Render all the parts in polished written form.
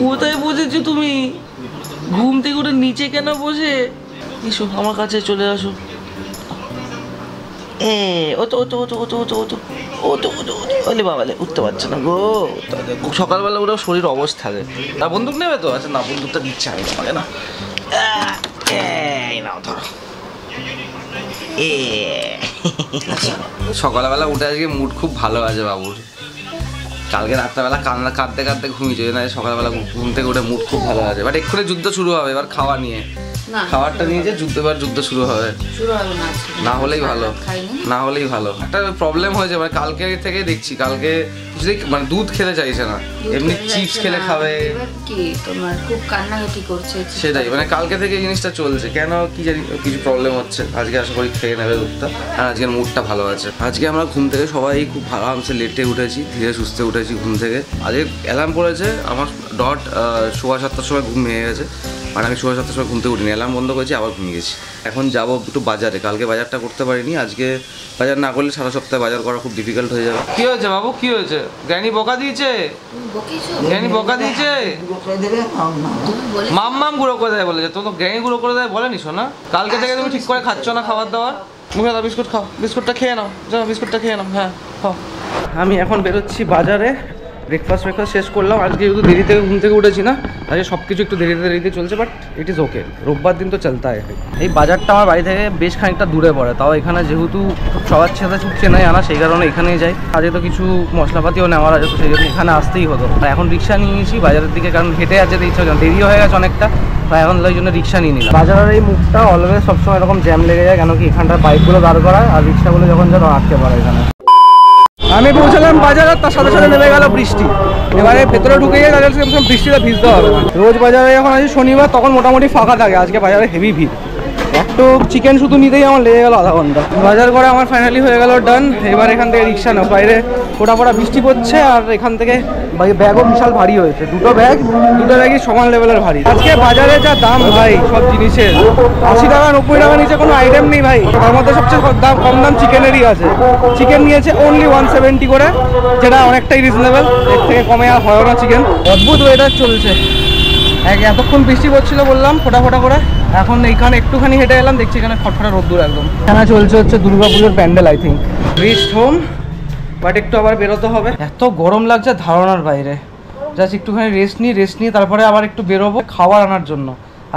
কোথায় বসেছো তুমি? ঘুম থেকে উঠে নিচে কেন বসে? এসো আমার কাছে চলে আসো। ওলে বাবালে উঠতে পারছে না গো। সকালবেলা ওরা শরীর অবস্থা থাকে না। বন্দুক নেবে তো? আচ্ছা না, বন্দুকটা দিচ্ছে আমি তোমাকে না। এই নাও ধরো। সকালবেলা উঠে আজকে মুড খুব ভালো আছে বাবুর। কালকে রাত্রেবেলা কাঁদতে কাঁদতে ঘুমিয়েছে, না সকালবেলা ঘুম থেকে উঠে মুড খুব ভালো আছে। বাট এক্ষুনি যুদ্ধ শুরু হবে এবার খাওয়া নিয়ে। খাবারটা নিয়ে যে যুদ্ধ শুরু হবে। না হলেই ভালো, না হলেই ভালো। একটা প্রবলেম হয়েছে মানে কালকে থেকে দেখছি, কালকে মানে দুধ খেতে চাইছে না, এমনি চিপস খেলে খাবে। খুব কান্নাকাটি করছে সেটাই, মানে কালকে থেকে এই জিনিসটা চলছে। কেন কি জানি কিছু প্রবলেম হচ্ছে। আজকে আশা করি খেয়ে নেবে দুধটা। আর আজকের মুডটা ভালো আছে। আজকে আমরা ঘুম থেকে সবাই খুব আরামসে লেটে উঠেছি, ধীরে সুস্থে উঠেছি ঘুম থেকে। আজকে অ্যালার্ম পড়েছে আমার ডট 7:15 সময় ঘুম ভেঙে গেছে। আর আমি 7:15 সময় ঘুম থেকে উঠিনি, অ্যালার্ম বন্ধ করেছি, আবার ঘুমিয়ে গেছি। এখন যাবো একটু বাজারে। কালকে বাজারটা করতে পারিনি, আজকে বাজার না করলে সারা সপ্তাহে বাজার করা খুব ডিফিকাল্ট হয়ে যাবে। কি হয়েছে বাবু, কি হয়েছে? গ্র্যানি বকা দিয়েছে? গ্র্যানি বকা দিয়েছে? মাম্মাম গুঁড়ো করে দেয় বলেছে। তো গ্র্যানি গুঁড়ো করে দেয় বলেনি শোনা? কালকে থেকে তুমি ঠিক করে খাচ্ছ না খাবার দাবার। মুখে দাও, বিস্কুট খাও, বিস্কুটটা খেয়ে নাও, যাও বিস্কুটটা খেয়ে নাও। হ্যাঁ খাও। আমি এখন বেরোচ্ছি বাজারে। ব্রেকফাস্ট শেষ করলাম। আজকে যেহেতু দেরি থেকে ঘুম থেকে উঠেছি না, আজকে সব কিছু একটু দেরিতে চলছে, বাট ইট ইজ ওকে। রোববার দিন তো চলতা হয়। এই বাজারটা আমার বাড়ি থেকে বেশ খানিকটা দূরে পড়ে, তাও এখানে যেহেতু সবার সাথে ছুটছে নাই আনা, সেই কারণে এখানেই যাই। আজকে তো কিছু মশলাপাতিও নেওয়ার আছে, তো সেই জন্য এখানে আসতেই হতো। এখন রিক্সা নিয়ে নিয়েছি বাজারের দিকে, কারণ হেঁটে যেতে ইচ্ছা হচ্ছে, দেরি হয়ে গেছে অনেকটা, তাই এখন ওই জন্য রিক্সা নিয়ে নিলাম। বাজারের এই মুখটা অলওয়েজ সবসময় এরকম জ্যাম লেগে যায়, কেন কি এখানটার বাইকগুলো দাঁড় করায় আর রিক্সাগুলো যখন যেন আটকে পড়ে এখানে। আমি পৌঁছালাম বাজারে, তার সাথে সাথে নেমে গেল বৃষ্টি। এবারে ভেতরে ঢুকে গিয়ে তাদের বৃষ্টিতে ভিজতে হবে। রোজ বাজারে যখন আছে শনিবার তখন মোটামুটি ফাঁকা থাকে, আজকে বাজারে হেভি ভিড়। একটু চিকেন শুধু নিতেই আমার লেগে গেল আধা ঘন্টা। বাজার করে আমার ফাইনালি হয়ে গেল ডান। এবার এখান থেকে রিক্সা নাও। বাইরে ফোটা বৃষ্টি পড়ছে, আর এখান থেকে ব্যাগও বিশাল ভারী হয়েছে। দুটো ব্যাগই সমান লেভেলের ভারী। আজকে বাজারে যা দাম ভাই সব জিনিসের, 80 টাকা 90 টাকা নিচে কোনো আইটেম নেই ভাই। তার মধ্যে সবচেয়ে কম দাম চিকেনেরই আছে। চিকেন নিয়েছে অনলি 170 করে, যেটা অনেকটাই রিজনেবল। এর থেকে কমে আর হয় না চিকেন। অদ্ভুত ওয়েদার চলছে। এতক্ষণ বৃষ্টি পড়ছিল বললাম ফোটা করে, এখন এইখানে একটুখানি হেঁটে এলাম, দেখছি এখানে ফটফটা রোদ্দুর একদম। এখানে চলছে হচ্ছে দুর্গাপুজোর pandal I think. Wrist home, but একটু আবার বেরোতে হবে। এত গরম লাগছে ধারণার বাইরে। জাস্ট একটুখানি রেস্ট নিয়ে তারপরে আবার একটু বেরোবো খাবার আনার জন্য।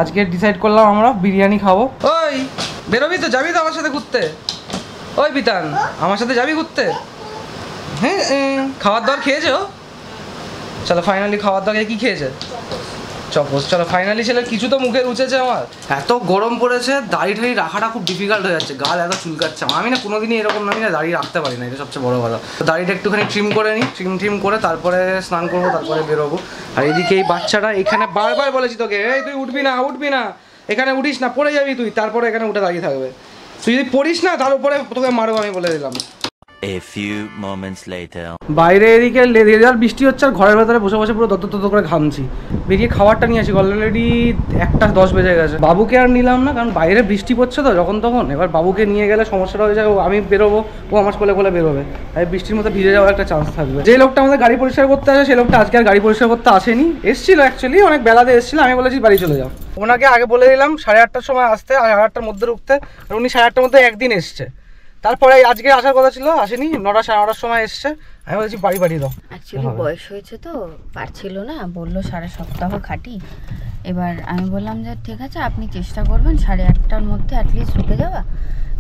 আজকে ডিসাইড করলাম আমরা বিরিয়ানি খাবো। ওই বেরোবি তো, যাবি তো আমার সাথে ঘুরতে? ওই বিতান, আমার সাথে যাবি ঘুরতে? হ্যাঁ, খাবার দাবার খেয়েছো? চলো ফাইনালি খাবার দাবার কি খেয়েছে? চপস। চলো ফাইনালি ছেলে কিছু তো মুখে রুচেছে আমার। এত গরম পড়েছে, দাড়ি ঠাড়ি রাখাটা খুব ডিফিকাল্ট হয়ে যাচ্ছে, গাল এত চুলকাচ্ছে। আমি না কোনোদিনই এরকম না দাড়ি রাখতে পারি না, এটা সবচেয়ে বড় কথা। দাড়িটা একটুখানি ট্রিম করে নিই, ট্রিম করে তারপরে স্নান করবো, তারপরে বেরোবো। আর এদিকে এই বাচ্চাটা এখানে বারবার বলেছি তোকে, এই তুই উঠবি না, এখানে উঠিস না, পড়ে যাবি তুই। তারপরে এখানে উঠে দাঁড়িয়ে থাকবে। তুই যদি পড়িস না তার উপরে তোকে মারবো, আমি বলে দিলাম। A few moments later. বাইরে এদিকে রেজাল্ট বৃষ্টি হচ্ছে, আর ঘরের ভেতরে বসে পুরো দত্ত করে ঘামছি। বেরিয়ে খাবারটা নিয়ে আসি, অলরেডি 1:10 বেজে গেছে। বাবুকে আর নিলাম না, কারণ বাইরে বৃষ্টি পড়ছে তো যখন তখন। এবার বাবুকে নিয়ে গেলে সমস্যাটা হয়ে যায়, আমি বেরোবো, ও আমার কোলে বেরোবে, আর বৃষ্টির মধ্যে ভিজে যাওয়ার একটা চান্স থাকবে। যে লোকটা আমাদের গাড়ি পরিষ্কার করতে আসে, সেই লোকটা আজকে আর গাড়ি পরিষ্কার করতে আসেনি। এসেছিল অ্যাকচুয়ালি, অনেক বেলাতে এসেছিল। আমি বলেছি বাড়ি চলে যাও। ওনাকে আগে বলে দিলাম 8:30টার সময় আসতে, আর 8:30টার মধ্যে ঢুকতে, আর উনি 8:30টার মধ্যে একদিন এসছে। তারপরে আজকে আসার কথা ছিল, আসেনি। 9টা 9:30টার সময় এসছে। আমি বলেছি বাড়ি দাও। অ্যাকচুয়ালি বয়স হয়েছে তো পারছিল না, বললো সারা সপ্তাহ খাটি। এবার আমি বললাম যে ঠিক আছে, আপনি চেষ্টা করবেন 8:30টার মধ্যে অ্যাটলিস্ট ঢুকে যাওয়া,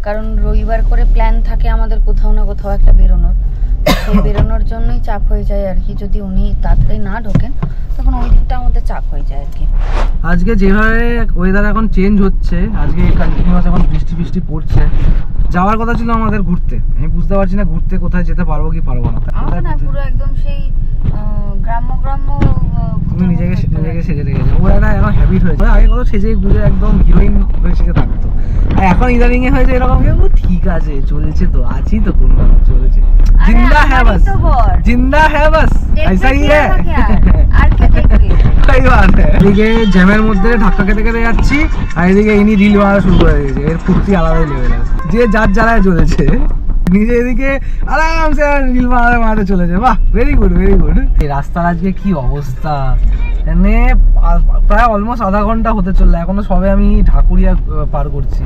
কারণ রবিবার করে প্ল্যান থাকে আমাদের কোথাও না কোথাও একটা বেরোনোর। সেই বেরোনোর জন্যই চাপ হয়ে যায় আর কি। যদি উনি তাড়াতাড়ি না ঢোকেন তখন ওই দিকটা আমাদের চাপ হয়ে যায় আর কি। আজকে যেভাবে ওয়েদার এখন চেঞ্জ হচ্ছে, আজকে কন্টিনিউয়াস এখন বৃষ্টি পড়ছে। যাওয়ার কথা ছিল আমাদের ঘুরতে, আমি বুঝতে পারছি না ঘুরতে কোথায় যেতে পারবো কি পারবো না। আমরা না পুরো একদম সেই গ্রাম্য তুমি নিজেকে সেজে রেখেছো। ওরা না এখন হ্যাবিট হয়েছে। আগে কত সেজে গুজে একদম হিরোইন হয়ে সেজে থাকতো, আর এখন ইদানিং এ হয়েছে এরকম ঠিক আছে চলছে তো, আছি তো কোন চলছে। জিন্দা হ্যাঁ বাস, জিন্দা হ্যাঁ বাস, ऐसा ही है। এদিকে জ্যামের মধ্যে ধাক্কা খেতে যাচ্ছি, আর এদিকে ইনি রিল মারা শুরু করে দিয়েছে। এর ফুর্তি আলাদাই লেভেল, যে যার জ্বালায় চলেছে। নিজে এদিকে আরামসে রিল মারাতে চলেছে। বাহ, ভেরি গুড। এই রাস্তার আজকে কি অবস্থা, এনে প্রায় অলমোস্ট আধা ঘন্টা হতে চললো, এখনো সবে আমি ঢাকুরিয়া পার করছি।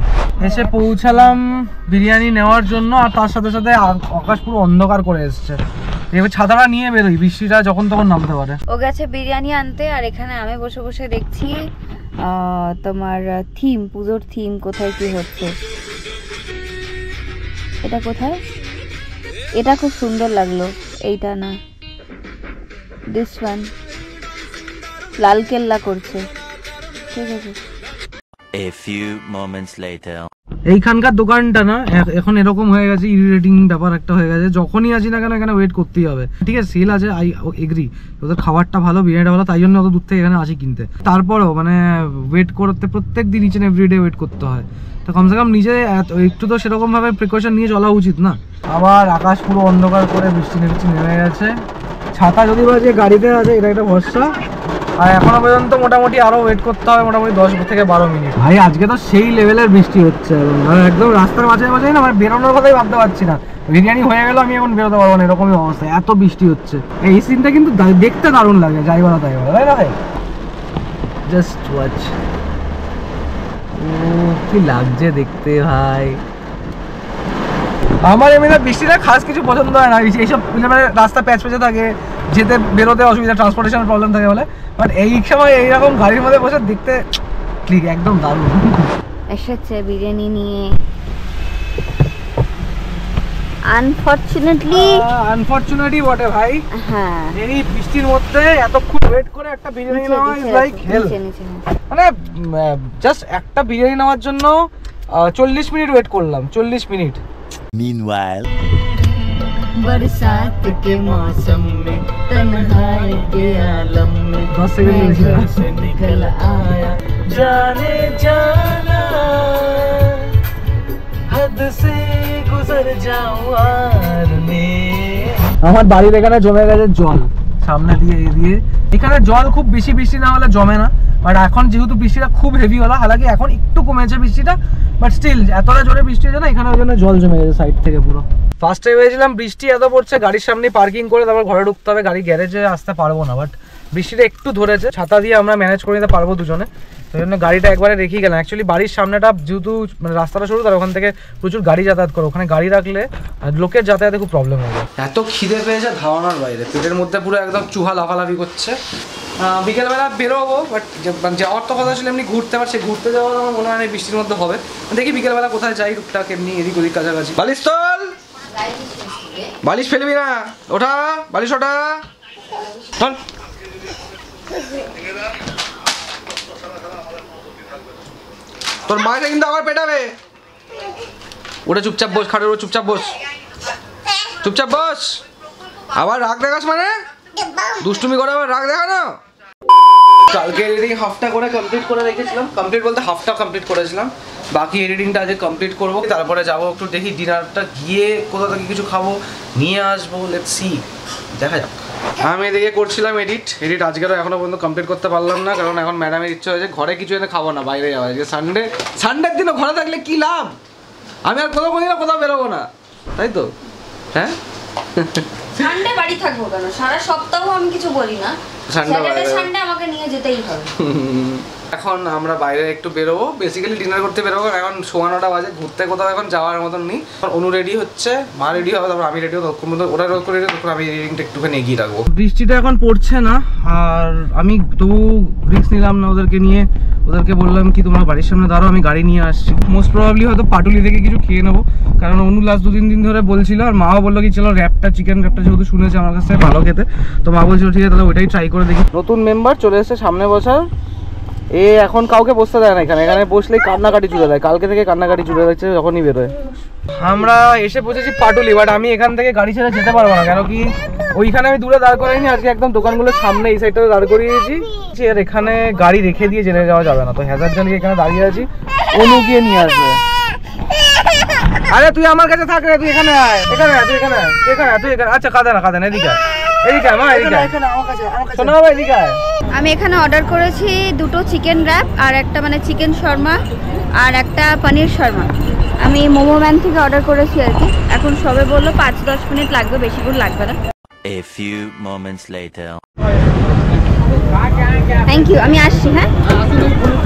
এসে পৌঁছালাম বিরিয়ানি নেওয়ার জন্য, আর তার সাথে সাথে আকাশ পুরো অন্ধকার করে এসছে। এবার ছাতাটা নিয়ে বেরোই, বৃষ্টিটা যখন তখন নামতে পারে। ও গেছে বিরিয়ানি আনতে, আর এখানে আমি বসে বসে দেখছি তোমার থিম, পুজোর থিম কোথায় কি হচ্ছে। এটা কোথায়, এটা খুব সুন্দর লাগলো, এইটা না, দিস ওয়ান, লালকেল্লা করছে, ঠিক আছে। A few moments later. এইখানকার দোকানটা না এখন এরকম হয়ে গেছে, ইরিটেটিং ব্যাপার একটা হয়ে গেছে। যখনই আসি না কেন এখানে ওয়েট করতেই হবে। ঠিক আছে, সেল আছে, আই এগ্রি, ওদের খাবারটা ভালো, বিরিয়ানিটা ভালো, তাই জন্য অত দূর থেকে এখানে আসি কিনতে। তারপরেও মানে ওয়েট করতে প্রত্যেক দিন ইচ এন্ড এভরিডে ওয়েট করতে হয়, তো কমসে কম নিজে একটু তো সেরকমভাবে প্রিকশন নিয়ে চলা উচিত না। আবার আকাশ পুরো অন্ধকার করে বৃষ্টি নেমে গেছে। ছাতা যদি বাজে গাড়িতে আছে, এটা একটা ভরসা। আর এখনো পর্যন্ত মোটামুটি আরো ওয়েট করতে হবে মোটামুটি 10 থেকে 12 মিনিট। ভাই আজকে তো সেই লেভেলের বৃষ্টি হচ্ছে, একদম রাস্তার মাঝে মাঝে না, মানে বেরোনোর কথাই ভাবতে পারছি না। বিরিয়ানি হয়ে গেল, আমি এখন বেরোতে পারবো না, এরকমই অবস্থা, এত বৃষ্টি হচ্ছে। এই সিনটা কিন্তু দেখতে দারুণ লাগে, যাই বলা তাই বলা, তাই না ভাই? জাস্ট ওয়াচ, কি লাগছে দেখতে ভাই। আমার এমনি বৃষ্টিটা খাস কিছু পছন্দ হয় না, এইসব মানে রাস্তা প্যাচ প্যাচে থাকে, যেতে বেরোতে অসুবিধা, ট্রান্সপোর্টেশনের প্রবলেম থাকে বলে। বাট এই সময় এইরকম গাড়ির মধ্যে বসে দেখতে ঠিক একদম দারুণ। এসেছে বিরিয়ানি নিয়ে, আনফরচুনেটলি বটে ভাই। হ্যাঁ, এই বৃষ্টির মধ্যে এতক্ষণ ওয়েট করে একটা বিরিয়ানি নেওয়া ইজ লাইক হেল। মানে জাস্ট একটা বিরিয়ানি নেওয়ার জন্য 40 মিনিট ওয়েট করলাম, 40 মিনিট। Meanwhile. बरसात के मौसम में तन्हाई के आलम में 10 सेकंड से निकल आया जाने जाना हद से गुजर जाऊं यार में। আমার বাড়ির এখানে জমে গেছে জল, সামনে দিয়ে এখানে জল খুব বেশি বৃষ্টি না হলে জমে না। বাট এখন যেহেতু বৃষ্টিটা খুব হেভি হলো, হালাকি এখন একটু কমেছে বৃষ্টিটা, বাট স্টিল এতটা জোরে বৃষ্টি হয়েছে না এখানে, ওই জন্য জল জমে গেছে সাইড থেকে পুরো। ফার্স্ট টাইম হয়েছিলাম বৃষ্টি এত পড়ছে, গাড়ির সামনে পার্কিং করে তারপর ঘরে ঢুকতে হবে, গাড়ি গ্যারেজে আসতে পারবো না। বাট বৃষ্টিটা একটু ধরেছে, ছাতা দিয়ে আমরা ম্যানেজ করে নিতে পারবো দুজনে, সেই জন্য গাড়িটা একবারে রেখেই গেলাম। অ্যাকচুয়ালি বাড়ির সামনেটা যেহেতু মানে রাস্তাটা সরু, তার ওখান থেকে প্রচুর গাড়ি যাতায়াত করে, ওখানে গাড়ি রাখলে লোকের যাতায়াতে খুব প্রবলেম হবে। এত খিদে পেয়েছে ধারণার বাইরে, পেটের মধ্যে পুরো একদম চুহা লাফালাফি করছে। বিকেলবেলা বেরোবো, বাট যাওয়ার তো কথা ছিল এমনি ঘুরতে, পারছি ঘুরতে যাওয়ার আমার মনে হয় বৃষ্টির মধ্যে হবে। দেখি বিকেলবেলা কোথায় যাই, টুকটাক এমনি এদিক ওদিক কাছাকাছি। বালিশ তোল, বালিশ ফেলবি না, ওঠা বালিশ, ওঠা চল। তোর মাকে কিন্তু আবার পেটাবে। ওটা চুপচাপ বস, খাটের ওপর চুপচাপ বস, চুপচাপ বস। আবার রাগ দেখাস মানে দুষ্টুমি করে আবার রাগ দেখানো। কালকে এডিটিং হাফটা করে কমপ্লিট করে রেখেছিলাম, কমপ্লিট বলতে হাফটা কমপ্লিট করেছিলাম, বাকি এডিটিংটা আজকে কমপ্লিট করবো। তারপরে যাবো একটু দেখি ডিনারটা গিয়ে কোথা থেকে কিছু খাবো নিয়ে আসবো, লেটস সি, দেখা যাক। আমি এদিকে করছিলাম এডিট আজকেরও এখনো পর্যন্ত কমপ্লিট করতে পারলাম না, কারণ এখন ম্যাডামের ইচ্ছে হয়েছে ঘরে কিছু এনে খাবো না, বাইরে যাওয়া। আজকে সানডের দিনও ঘরে থাকলে কি লাভ, আমি আর কোথাও বেরোবো না, তাই তো? হ্যাঁ, সানডে বাড়ি থাকবো কেন, সারা সপ্তাহ আমি কিছু বলি না, সানডে আমাকে নিয়ে যেতেই হবে। এখন আমরা বাইরে একটু বেরোবো, বেসিক্যালি ডিনার করতে বেরোবো। এখন 9:15 বাজে, ঘুরতে কোথাও এখন যাওয়ার মতন নেই। অনু রেডি হচ্ছে, মা রেডি হবে, তারপর আমি রেডি হবো, ওরা রোদ করে তখন আমি এডিটিংটা একটুখানি এগিয়ে রাখবো। বৃষ্টিটা এখন পড়ছে না, আর আমি তবু রিস্ক নিলাম না ওদেরকে নিয়ে। ওদেরকে বললাম কি তোমরা বাড়ির সামনে দাঁড়াও, আমি গাড়ি নিয়ে আসছি। মোস্ট প্রবাবলি হয়তো পাটুলি থেকে কিছু খেয়ে নেবো, কারণ অনু লাস্ট 2-3 দিন ধরে বলছিল, আর মাও বললো কি চলো চিকেন র্যাপটা যেহেতু শুনেছে আমার কাছে ভালো খেতে, তো মা বলছিল ঠিক আছে তাহলে ওইটাই ট্রাই করে দেখি। নতুন মেম্বার চলে এসেছে সামনে বসার, এ এখন কাউকে বসতে দেয় না এখানে বসলেই কান্নাকাটি জুড়ে দেয়, কালকে থেকে কান্নাকাটি জুড়ে দিচ্ছে যখনই বেরোয়। আমরা এসে পৌঁছেছি পাটুলি, বাট আমি এখান থেকে গাড়ি ছেড়ে যেতে পারবো না, কেন কি ওইখানে আমি দূরে দাঁড় করাইনি, আজকে একদম দোকানগুলোর সামনে এই সাইডটাতে দাঁড় করিয়েছি, আর এখানে গাড়ি রেখে দিয়ে জেনে যাওয়া যাবে না, তো হ্যাজার জানিয়ে এখানে দাঁড়িয়ে আছি, অনু গিয়ে নিয়ে আসবে। আরে তুই আমার কাছে থাক রে, তুই এখানে আয়, এখানে আয়, তুই এখানে আয়, এখানে আয়, তুই এখানে। আচ্ছা কাঁদে না এদিকে এদিকে মা, এদিকে শোনো বাবা, এদিকে আয়। আমি এখানে অর্ডার করেছি 2টো চিকেন র্যাপ, আর একটা মানে চিকেন শর্মা, আর একটা পনির শর্মা। আমি মোমো ম্যান থেকে অর্ডার করেছি আর কি। এখন সবে বললো 5-10 মিনিট লাগবে, বেশিক্ষণ লাগবে না। A few moments later. Thank you, আমি আসছি। হ্যাঁ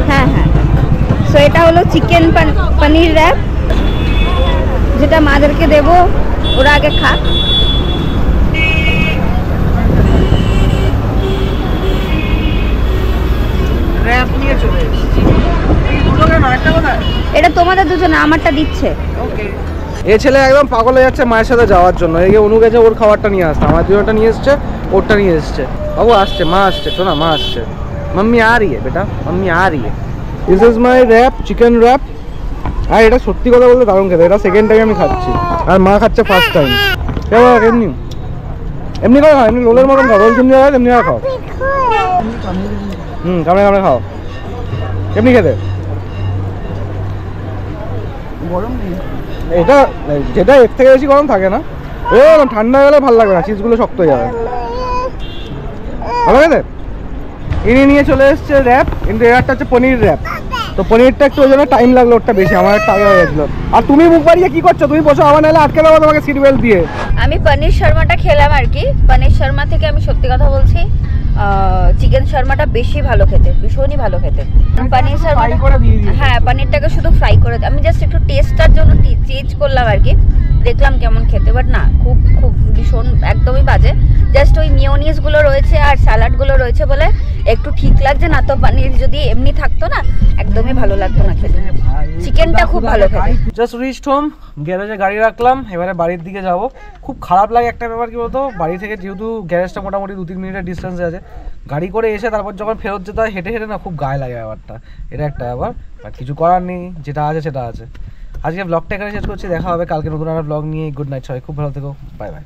হ্যাঁ হ্যাঁ। সো এটা হলো চিকেন পনির র্যাপ, যেটা মাদেরকে দেবো, ওরা আগে খাক। র্যাপ নিয়ে চলে এসেছি। এই দুটো কেন, একটা কোথায়? এটা তোমাদের দুজনে, আমারটা দিচ্ছে। ওকে। এই ছেলে একদম পাগল হয়ে যাচ্ছে মায়ের সাথে যাওয়ার জন্য। এই অনু গেছে ওর খাবারটা নিয়ে আসতে, আমার দুটোটা নিয়ে এসছে, ওরটা নিয়ে এসছে। বাবু আসছে, মা আসছে, শোনা মা আসছে। মাম্মি আ রही है বেটা, মাম্মি আ रही है। This is my wrap, chicken wrap. আর এটা সত্যি কথা বলতে দারুণ খেতে, এটা সেকেন্ড টাইম আমি খাচ্ছি, আর মা খাচ্ছে ফার্স্ট টাইম। এমনি এমনি করে খাও, এমনি রোলের মতন খাও, রোল যেমনি হয় তেমনি খাও। কামড়ে কামড়ে খাও, এমনি খেতে। গরম নেই এটা, যেটা এর থেকে বেশি গরম থাকে না। ও ঠান্ডা হয়ে গেলে ভালো লাগবে না, চিজগুলো শক্ত হয়ে যাবে। ভালো খেতে। ইনি নিয়ে চলে এসছে র্যাপ, কিন্তু এর একটা হচ্ছে পনির র্যাপ। তো পনিরটা একটু ওই জন্য টাইম লাগলো, ওরটা বেশি, আমার একটা আগে হয়ে গেছিলো। আর তুমি মুখ বাড়িয়ে কি করছো? তুমি বসো, আমার নাহলে আটকে দেবো তোমাকে সিট বেল্ট দিয়ে। আমি পনির শর্মাটা খেলাম আর কি। পনির শর্মা থেকে আমি সত্যি কথা বলছি, চিকেন শর্মাটা বেশি ভালো খেতে, ভীষণই ভালো খেতে। পনির শর্মা, হ্যাঁ পনিরটাকে শুধু ফ্রাই করে, আমি জাস্ট একটু টেস্টটার জন্য চেঞ্জ করলাম আর কি, দেখলাম কেমন খেতে। বাট না, খুব খুব ভীষণ একদমই বাজে। জাস্ট ওই মিওনিসগুলো রয়েছে আর স্যালাডগুলো রয়েছে বলে একটু ঠিক লাগছে, না তো পনির যদি এমনি থাকতো না একদমই ভালো লাগতো না খেতে। চিকেনটা খুব ভালো খেতে। জাস্ট রিচড হোম, গ্যারেজে গাড়ি রাখলাম, এবারে বাড়ির দিকে যাব। খুব খারাপ লাগে একটা ব্যাপার কি বলতো, বাড়ি থেকে যেহেতু গ্যারেজটা মোটামুটি 2-3 মিনিটের ডিস্টেন্সে আছে, গাড়ি করে এসে তারপর যখন ফেরত যেতে হয় হেঁটে হেঁটে না, খুব গায়ে লাগে ব্যাপারটা। এটা একটা ব্যাপার, বাট কিছু করার নেই, যেটা আছে সেটা আছে। আজকে ব্লগটা এখানে শেষ করছি, দেখা হবে কালকে নতুন একটা ব্লগ নিয়ে। গুড নাইট সবাই, খুব ভালো থেকো, বাই বাই।